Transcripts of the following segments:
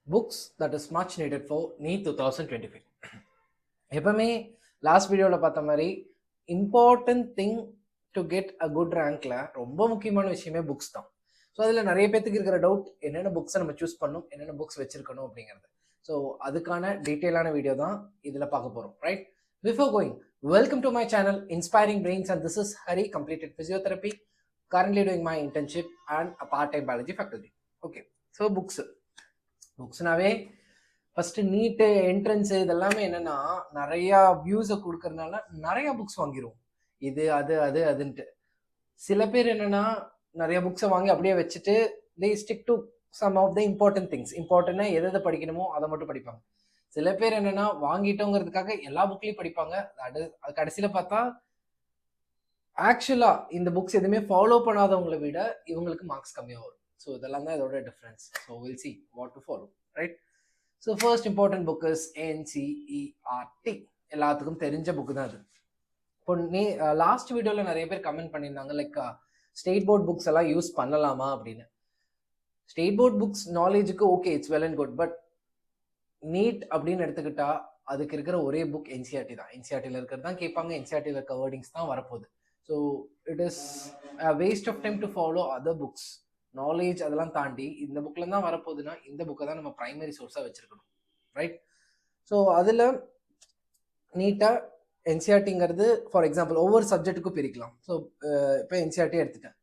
books that is much needed for NEET 2025. எப்பவுமே last வீடியோவில் பார்த்த மாதிரி important thing to get a good ரேங்க்ல ரொம்ப முக்கியமான விஷயமே புக்ஸ் தான். ஸோ அதில் நிறைய பேத்துக்கு இருக்கிற டவுட் என்னென்ன புக்ஸை நம்ம சூஸ் பண்ணணும், என்னென்ன புக்ஸ் வச்சிருக்கணும் அப்படிங்கிறது. ஸோ அதுக்கான டீட்டெயிலான வீடியோ தான் இதில் பார்க்க போகிறோம், right? Before going, welcome to my channel inspiring brains and this is Hari, completed physiotherapy, currently doing my internship and a part-time biology faculty. Okay, so புக்ஸ்னாவே ஃபர்ஸ்ட் நீட்டு என்ட்ரன்ஸ் இதெல்லாமே என்னன்னா நிறைய வியூஸை கொடுக்கறதுனால நிறைய புக்ஸ் வாங்கிடுவோம். இது அது அது அதுன்ட்டு சில பேர் என்னன்னா நிறைய புக்ஸை வாங்கி அப்படியே வச்சுட்டு they stick to some of the important things. இம்பார்ட்டன்ட்னா எதை படிக்கணுமோ அதை மட்டும் படிப்பாங்க. சில பேர் என்னன்னா வாங்கிட்டோங்கிறதுக்காக எல்லா புக்லையும் படிப்பாங்க. அது கடைசியில் பார்த்தா ஆக்சுவலா இந்த புக்ஸ் எதுவுமே ஃபாலோ பண்ணாதவங்களை விட இவங்களுக்கு மார்க்ஸ் கம்மியாக வரும். ஸோ இதெல்லாம் தான் இதோட difference. So will see what to follow, right? So first important book is NCERT. எல்லாத்துக்கும் தெரிஞ்ச புக்கு தான் அது. இப்போ லாஸ்ட் வீடியோவில் நிறைய பேர் கமெண்ட் பண்ணியிருந்தாங்க, லைக் ஸ்டேட் போர்ட் புக்ஸ் எல்லாம் யூஸ் பண்ணலாமா அப்படின்னு. ஸ்டேட் போர்ட் புக்ஸ் நாலேஜுக்கு okay, it's well and good. But NEET அப்படின்னு எடுத்துக்கிட்டா அதுக்கு இருக்கிற ஒரே புக் NCERT தான். NCERTல இருக்கிறது தான் கேட்பாங்க, NCERTல இருக்க வேர்டிங்ஸ் தான் வரப்போகுது. So it is waste of time to follow other books. Knowledge அதெல்லாம் தாண்டி இந்த புக்கில் தான் வரப்போகுதுன்னா இந்த புக்கை தான் நம்ம ப்ரைமரி சோர்ஸாக வச்சுருக்கணும், ரைட்? ஸோ அதில் நீட்டாக NCERTங்கிறது ஃபார் எக்ஸாம்பிள் ஒவ்வொரு சப்ஜெக்ட்டுக்கும் பிரிக்கலாம். ஸோ இப்போ NCERT எடுத்துட்டேன்.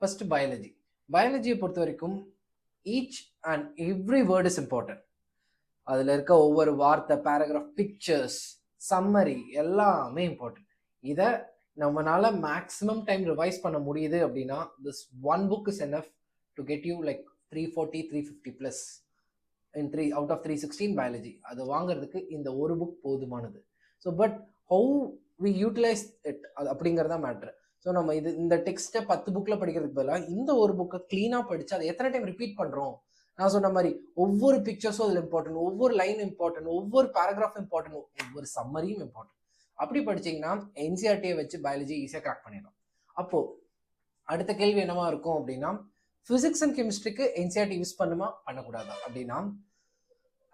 ஃபர்ஸ்ட் பயாலஜியை பொறுத்த வரைக்கும் each and every word is important. அதில் இருக்க ஒவ்வொரு வார்த்தை, பேராகிராஃப், பிக்சர்ஸ், சம்மரி எல்லாமே இம்பார்ட்டன்ட். இதை நம்மளால மேக்ஸிமம் டைம் ரிவைஸ் பண்ண முடியுது அப்படின்னா this one book is enough to get you like 340 350 plus in 3 out of 316 biology. அது வாங்குறதுக்கு இந்த ஒரு புக் போதுமானது. So but how we utilise it அது அப்படிங்கிறதா மேட்ரு. ஸோ நம்ம இந்த டெக்ஸ்ட்டை 10 புக்கில் படிக்கிறதுக்கு பதிலாக இந்த ஒரு புக்கை க்ளீனாக படித்து அதை எத்தனை டைம் ரிப்பீட் பண்ணுறோம். நான் சொன்ன மாதிரி ஒவ்வொரு பிக்சர்ஸும் அதில் இம்பார்ட்டன்ட், ஒவ்வொரு லைன் இம்பார்ட்டன்ட், ஒவ்வொரு பேராகிராஃப் இம்பார்ட்டன்ட், ஒவ்வொரு சம்மரியும் இம்பார்ட்டன்ட். அப்படி படிச்சிங்கன்னா NCERTயை வச்சு பயாலஜி ஈஸியாக கிராக் பண்ணிடலாம். அப்போது அடுத்த கேள்வி என்னவா இருக்கும் அப்படின்னா, ஃபிசிக்ஸ் அண்ட் கெமிஸ்ட்ரிக்கு NCERT யூஸ் பண்ணுமா பண்ணக்கூடாதா அப்படின்னா,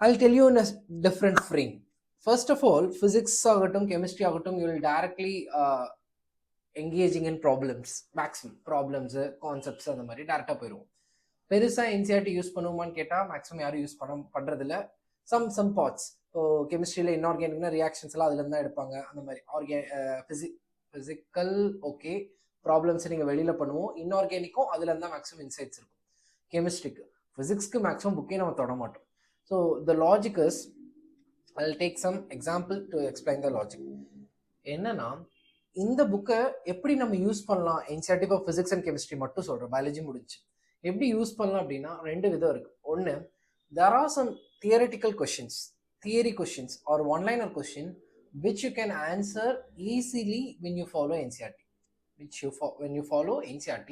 I'll tell you in a different frame. First of all, physics ஆகட்டும் கெமிஸ்ட்ரி ஆகட்டும், you will directly engaging in problems, maximum problems, concepts அந்த மாதிரி டேரெக்டாக போயிடுவோம். பெருசாக NCERT யூஸ் பண்ணுவோமான்னு கேட்டால் மேக்ஸிமம் யாரும் யூஸ் பண்ணுறதில்ல. Some parts. இப்போ கெமிஸ்ட்ரியில் இன்ஆர்கானிக்னா ரியாக்ஷன்ஸ் எல்லாம் அதுலேருந்து தான் எடுப்பாங்க. அந்த மாதிரி ஃபிசிக்கல் ஓகே, ப்ராப்ளம்ஸ் நீங்கள் வெளியில் பண்ணுவோம். இன்ஆர்கானிக்கும் அதுலேருந்து தான் மேக்ஸிமம் இன்சைட்ஸ் இருக்கும். கெமிஸ்ட்ரிக்கு, ஃபிசிக்ஸ்க்கு மேக்ஸிமம் புக்கே நம்ம தொட மாட்டோம். So the logic is, I will take some example to explain the logic. என்னன்னா, இந்த புக்கை எப்படி நம்ம யூஸ் பண்ணலாம் NCERT for physics and chemistry மட்டும் சொல்கிறோம், பயாலஜி முடிஞ்சு. எப்படி யூஸ் பண்ணலாம் அப்படின்னா ரெண்டு விதம் இருக்குது. ஒன்று, there are some theoretical questions, theory questions or one-liner question which you can answer easily when you follow NCERT. When you follow NCERT,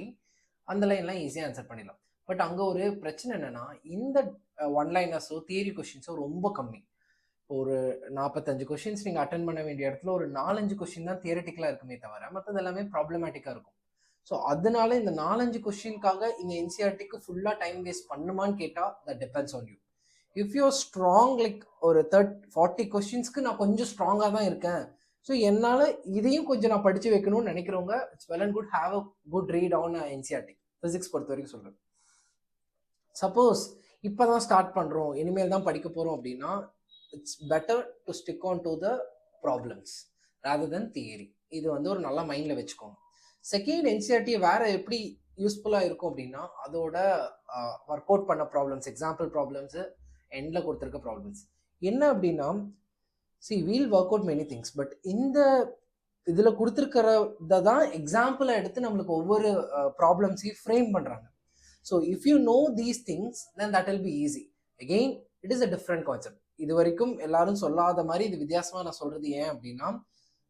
அந்த லைன்லாம் ஈஸியாக ஆன்சர் பண்ணிடலாம். பட் அங்கே ஒரு பிரச்சனை என்னென்னா, இந்த ஒன்லைனர்ஸோ தியரி கொஷின்ஸோ ரொம்ப கம்மி. ஒரு 45 கொஷின்ஸ் நீங்கள் அட்டன் பண்ண வேண்டிய இடத்துல ஒரு 4-5 கொஷின் தான் தியரட்டிக்கலாக இருக்குமே தவிர மற்றது எல்லாமே ப்ராப்ளமேட்டிக்காக இருக்கும். ஸோ அதனால இந்த 4-5 கொஸ்டின்காக இந்த NCERTக்கு ஃபுல்லாக டைம் வேஸ்ட் பண்ணுமான்னு கேட்டால் that depends on you. If you are strong, like ஒரு 40 கொஸ்டின்ஸ்க்கு நான் கொஞ்சம் ஸ்ட்ராங்காக தான் இருக்கேன், ஸோ என்னால் இதையும் கொஞ்சம் நான் படித்து வைக்கணும்னு நினைக்கிறவங்க, it's well and good, have a good read on NCERT. Physics பொறுத்த வரைக்கும் சொல்கிறேன். சப்போஸ் இப்போ தான் ஸ்டார்ட் பண்ணுறோம், இனிமேல் தான் படிக்க போகிறோம் அப்படின்னா, it's better to stick on to the problems rather then theory. இது வந்து ஒரு நல்ல மைண்டில் வச்சுக்கோங்க. செகண்ட், NCERT வேற எப்படி யூஸ்ஃபுல்லாக இருக்கும் அப்படின்னா, அதோட ஒர்க் அவுட் பண்ண ப்ராப்ளம்ஸ், எக்ஸாம்பிள் ப்ராப்ளம்ஸு, எண்டில் கொடுத்துருக்க ப்ராப்ளம்ஸ் என்ன அப்படின்னா, we'll work out many things. But இந்த இதில் கொடுத்துருக்கிறத தான் எக்ஸாம்பிளாக எடுத்து நம்மளுக்கு ஒவ்வொரு ப்ராப்ளம்ஸையும் ஃப்ரேம் பண்ணுறாங்க. So if you know these things then that will be easy. Again it is a different concept. இது வரைக்கும் எல்லாரும் சொல்லாத மாதிரி இது வித்தியாசமாக நான் சொல்கிறது ஏன் அப்படின்னா,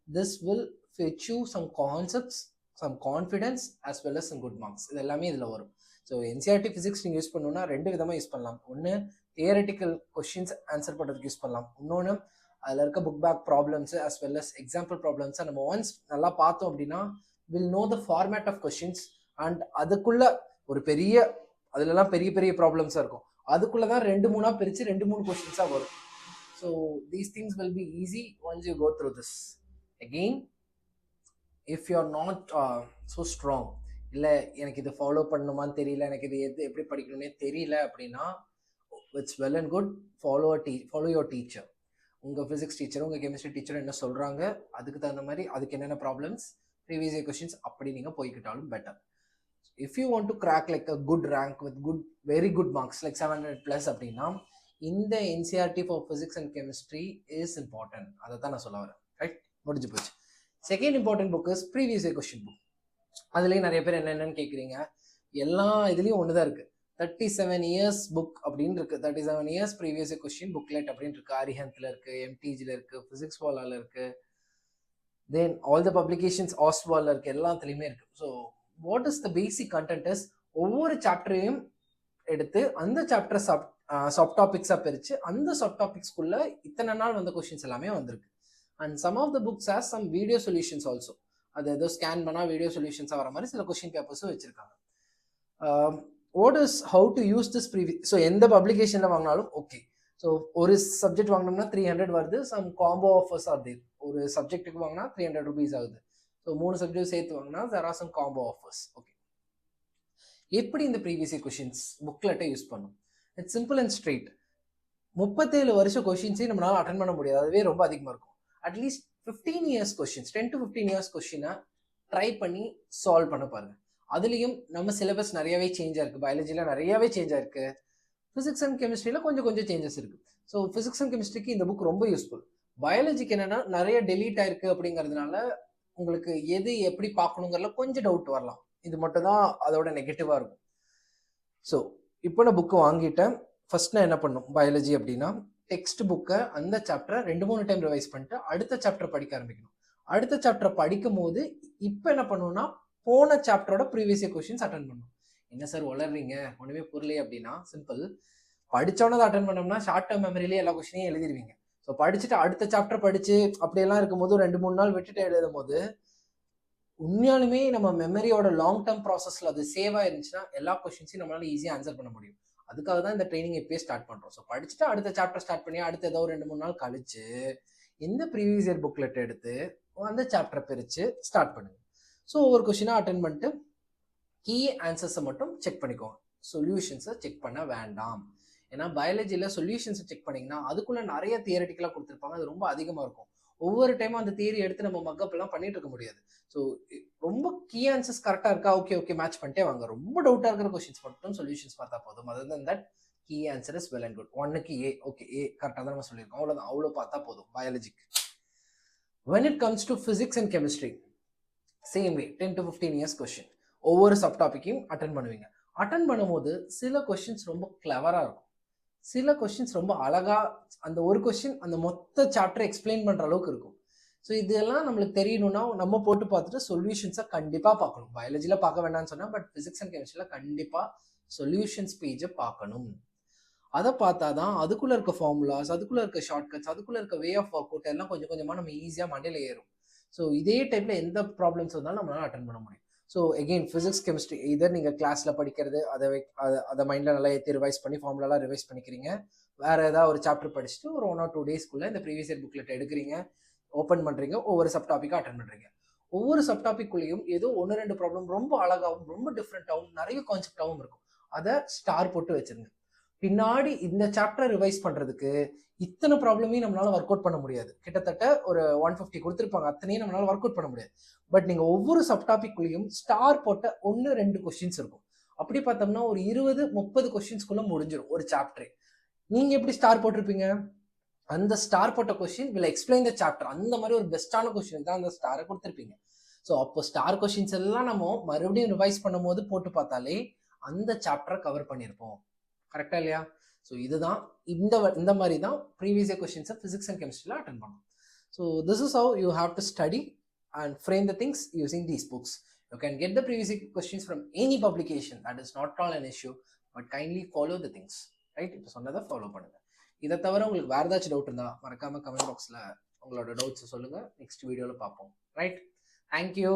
this will fetch you some concepts, some confidence as well as some good marks. இது எல்லாமே இதில் வரும். ஸோ NCERT ஃபிசிக்ஸ் நீங்கள் யூஸ் பண்ணணும்னா ரெண்டு விதமாக யூஸ் பண்ணலாம். ஒன்று, தியரட்டிக்கல் கொஷின்ஸ் ஆன்சர் பண்ணுறதுக்கு யூஸ் பண்ணலாம். இன்னொன்று, அதில் இருக்க book back problems as well as example ப்ராப்ளம்ஸை நம்ம ஒன்ஸ் நல்லா பார்த்தோம் அப்படின்னா will know the format of questions. And அதுக்குள்ள ஒரு பெரிய அதுலலாம் பெரிய பெரிய ப்ராப்ளம்ஸாக இருக்கும். அதுக்குள்ள தான் 2-3 பிரிச்சு 2-3 கொஸ்டின்ஸா வரும். So these things will be easy once you go through this. Again if you are not so strong, இல்லை எனக்கு இது ஃபாலோ பண்ணணுமான்னு தெரியல, எனக்கு இது எப்படி படிக்கணும்னே தெரியல அப்படின்னா, it's well and good. Follow your teacher. உங்கள் ஃபிசிக்ஸ் டீச்சரும் உங்கள் கெமிஸ்ட்ரி டீச்சரும் என்ன சொல்கிறாங்க, அதுக்கு தகுந்த மாதிரி அதுக்கு என்னென்ன ப்ராப்ளம்ஸ், ப்ரீவியஸ் இயர் கொஸ்டின்ஸ் அப்படி நீங்கள் போய்கிட்டாலும் better. If you want to crack like a good rank with very good marks like 700+ அப்படின்னா இந்த NCERT for physics and chemistry is important. அதை தான் நான் சொல்ல வரேன். ரைட், முடிஞ்சு போச்சு. Second important book is previous year question book. அதுலேயும் நிறைய பேர் என்னென்னு கேட்குறீங்க. எல்லா இதுலேயும் ஒன்று தான் இருக்குது. 37 years புக் அப்படின்னு இருக்கு. 37 years previous year question booklet அப்படின்னு இருக்கு. அரிஹந்தில் இருக்கு, எம்டிஜியில் இருக்கு, ஃபிசிக்ஸ் வாலால இருக்கு, தென் ஆல் த பப்ளிகேஷன்ஸ் ஆஸ்ட்வாலில் இருக்கு, எல்லாத்துலேயுமே இருக்கு. So what is the basic content is, ஒவ்வொரு சாப்டரையும் எடுத்து அந்த சாப்டர் சப் டாபிக்ஸாக பிரித்து அந்த சப் டாபிக்ஸ்குள்ள இத்தனை நாள் வந்த கொஸ்டின்ஸ் எல்லாமே வந்திருக்கு. And some of the books has some video solutions also. அது ஏதோ ஸ்கேன் பண்ணால் வீடியோ சொல்யூஷன்ஸாக வர மாதிரி சில கொஸ்டின் பேப்பர்ஸும் வச்சுருக்காங்க. What is how to use this previous. So எந்த பப்ளிகேஷனில் வாங்கினாலும் ஓகே. ஸோ ஒரு சப்ஜெக்ட் வாங்கினோம்னா 300 வருது. Some combo offers are there. ஒரு சப்ஜெக்ட்டுக்கு வாங்கினா 300 rupees ஆகுது. ஸோ 3 சப்ஜெக்ட் சேர்த்து வாங்கினா there are some combo offers. Okay, எப்படி இந்த ப்ரீவியஸ் இயர் கொஸ்டின்ஸ் புக்லெட்டை யூஸ் பண்ணும்? It's simple and straight. 37 வருஷம் கொஸ்டின்ஸே நம்மளால அட்டன் பண்ண முடியாது, அதுவே ரொம்ப அதிகமாக இருக்கும். At least 15 years questions, 10 to 15 years கொஸ்டினை ட்ரை பண்ணி சால்வ் பண்ண பாருங்க. அதுலேயும் நம்ம சிலபஸ் நிறையவே சேஞ்ச் ஆயிருக்கு. பயாலஜியில் நிறையவே சேஞ்ச் ஆயிருக்கு. ஃபிசிக்ஸ் அண்ட் கெமிஸ்ட்ரியில் கொஞ்சம் சேஞ்சஸ் இருக்குது. ஸோ ஃபிசிக்ஸ் அண்ட் கெமிஸ்ட்ரிக்கு இந்த புக் ரொம்ப யூஸ்ஃபுல். பயாலஜிக்கு என்னென்னா நிறைய டெலீட் ஆயிருக்கு அப்படிங்கிறதுனால உங்களுக்கு எது எப்படி பார்க்கணுங்கிறதுல கொஞ்சம் டவுட் வரலாம். இது மட்டும் தான் அதோட நெகட்டிவாக இருக்கும். ஸோ இப்போ நான் புக்கு வாங்கிட்டேன். ஃபர்ஸ்ட் நான் என்ன பண்ணும், பயாலஜி அப்படின்னா டெக்ஸ்ட் புக்கை அந்த சாப்டரை 2-3 டைம் ரிவைஸ் பண்ணிட்டு அடுத்த சாப்டர் படிக்க ஆரம்பிக்கணும். அடுத்த சாப்டர் படிக்கும் போது இப்போ என்ன பண்ணுவோம்னா போன சாப்டரோட ப்ரீவியஸ் இயர் கொஸ்டின்ஸ் அட்டன் பண்ணணும். என்ன சார் வளர்றீங்க, ஒன்றுமே புரியலையே அப்படின்னா சிம்பிள். படித்தோன்னதை அட்டன் பண்ணோம்னா ஷார்ட் டேர்ம் மெமரியிலே எல்லா கொஸ்டினையும் எழுதிடுவீங்க. ஸோ படிச்சுட்டு அடுத்த சாப்டர் படித்து அப்படியெல்லாம் இருக்கும்போது 2-3 நாள் விட்டுட்டு எழுதும் போது உண்மையாலுமே நம்ம மெமரியோட லாங் டேர்ம் ப்ராசஸில் அது சேவ் ஆயிருந்துச்சுன்னா எல்லா கொஸ்டின்ஸையும் நம்மளால ஈஸியாக ஆன்சர் பண்ண முடியும். அதுக்காக தான் இந்த ட்ரைனிங் எப்பயே ஸ்டார்ட் பண்ணுறோம். ஸோ படிச்சுட்டு அடுத்த சாப்டர் ஸ்டார்ட் பண்ணி அடுத்த ஏதோ 2-3 நாள் கழிச்சு இந்த ப்ரீவியஸ் இயர் புக்லெட் எடுத்து அந்த சாப்டரை பிரித்து ஸ்டார்ட் பண்ணுங்க. ஸோ ஒவ்வொரு கொஸ்டினாக அட்டன் பண்ணிட்டு கீ ஆன்சர்ஸை மட்டும் செக் பண்ணிக்கோங்க. சொல்யூஷன்ஸை செக் பண்ண வேண்டாம். ஏன்னா பயாலஜியில் சொல்யூஷன்ஸை செக் பண்ணிங்கன்னா அதுக்குள்ளே நிறைய தியரட்டிக்கலாக கொடுத்துருப்பாங்க. அது ரொம்ப அதிகமாக இருக்கும். ஒவ்வொரு டைமும் அந்த தியரி எடுத்து நம்ம மக்கப் எல்லாம் பண்ணிட்டு இருக்க முடியாது. ஸோ ரொம்ப கீ ஆன்சர்ஸ் கரெக்டாக இருக்கா, ஓகே மேட்ச் பண்ணிட்டே வாங்க. ரொம்ப டவுட்டாக இருக்கிற கொஸ்டின்ஸ் மட்டும் சொல்யூஷன்ஸ் பார்த்தா போதும். Other than that key answer is well and good. 1க்கு A, ஓகே A கரெக்டாக தான் நம்ம சொல்லியிருக்கோம், அவ்வளோதான். அவ்வளோ பார்த்தா போதும் பயாலஜிக்கு. when it comes to physics and chemistry, same way 10 to 15 years question ஒவ்வொரு சப் டாப்பிக்கையும் அட்டன் பண்ணுவீங்க. அட்டன் பண்ணும்போது சில கொஸ்டின்ஸ் ரொம்ப கிளவராக இருக்கும், சில கொஸ்டின்ஸ் ரொம்ப அழகா அந்த ஒரு கொஸ்டின் அந்த மொத்த சாப்டர் எக்ஸ்பிளைன் பண்ற அளவுக்கு இருக்கும். ஸோ இதெல்லாம் நம்மளுக்கு தெரியணும்னா நம்ம போட்டு பார்த்துட்டு சொல்யூஷன்ஸை கண்டிப்பாக பார்க்கணும். பயாலஜியில் பார்க்க வேண்டாம்னு சொன்னால், பட் ஃபிசிக்ஸ் அண்ட் கெமிஸ்ட்ரியில் கண்டிப்பாக சொல்யூஷன்ஸ் பேஜை பார்க்கணும். அதை பார்த்தா தான் அதுக்குள்ளே இருக்க ஃபார்முலாஸ், அதுக்குள்ளே இருக்க ஷார்ட்கட்ஸ், அதுக்குள்ளே இருக்க வே ஆஃப் ஒர்க் அவுட் எல்லாம் கொஞ்சம் கொஞ்சமாக நம்ம ஈஸியாக மண்டையில் ஏறும். ஸோ இதே டைப்பில் எந்த ப்ராப்ளம்ஸ் வந்தாலும் நம்மளால அட்டன் பண்ண முடியும். ஸோ எகெயின் ஃபிசிக்ஸ் கெமிஸ்ட்ரி இதர் நீங்கள் கிளாஸில் படிக்கிறது அதை மைண்டில் நல்லா ஏற்றி ரிவைஸ் பண்ணி ஃபார்முலாலாம் ரிவைஸ் பண்ணிக்கிறீங்க. வேறு ஏதாவது ஒரு சாப்டர் படிச்சுட்டு ஒரு 1 or 2 daysக்குள்ளே இந்த ப்ரீவியஸ் இயர் புக்லெட் எடுக்கிறீங்க, ஓப்பன் பண்ணுறீங்க, ஒவ்வொரு சப் டாப்பிக்காக அட்டன் பண்ணுறீங்க. ஒவ்வொரு சப் டாப்பிக்குள்ளேயும் ஏதோ 1-2 ப்ராப்ளம் ரொம்ப அழகாகவும் ரொம்ப டிஃப்ரெண்ட்டாகவும் நிறைய கான்செப்டாகவும் இருக்கும். அதை ஸ்டார் போட்டு வச்சுருங்க. பின்னாடி இந்த சாப்டர் ரிவைஸ் பண்ணுறதுக்கு இத்தனை ப்ராப்ளமையும் நம்மளால ஒர்க் அவுட் பண்ண முடியாது. கிட்டத்தட்ட ஒரு 150 கொடுத்துருப்பாங்க, அத்தனையும் நம்மளால ஒர்க் அவுட் பண்ண முடியாது. பட் நீங்கள் ஒவ்வொரு சப் டாப்பிக்குள்ளேயும் ஸ்டார் போட்ட 1-2 கொஸ்டின்ஸ் இருக்கும். அப்படி பார்த்தோம்னா ஒரு 20-30 கொஸ்டின்ஸ்குள்ளே முடிஞ்சிடும் ஒரு சாப்டரே. நீங்கள் எப்படி ஸ்டார் போட்டிருப்பீங்க, அந்த ஸ்டார் போட்ட question will explain the chapter, அந்த மாதிரி ஒரு பெஸ்ட்டான கொஸ்டின் தான் அந்த ஸ்டாரை கொடுத்துருப்பீங்க. ஸோ அப்போ ஸ்டார் கொஸ்டின்ஸ் எல்லாம் நம்ம மறுபடியும் ரிவைஸ் பண்ணும் போது போட்டு பார்த்தாலே அந்த சாப்டரை கவர் பண்ணியிருப்போம். கரெக்டா இல்லையா? ஸோ இதுதான் இந்த மாதிரி தான் ப்ரீவியஸ் இயர் கொஸ்டின்ஸை ஃபிசிக்ஸ் அண்ட் கெமிஸ்ட்ரியில் அட்டன் பண்ணணும். So this is how you have to study and frame the things using these books. You can get the previous questions from any publication, that is not all an issue, but kindly follow the things, right? இப்போ சொன்னதை follow பண்ணுங்க. இதை தவிர உங்களுக்கு வேறு ஏதாச்சும் doubt இருந்தால் மறக்காம கமெண்ட் பாக்ஸில் உங்களோட டவுட்ஸை சொல்லுங்கள். நெக்ஸ்ட் வீடியோவில் பார்ப்போம். Right, thank you.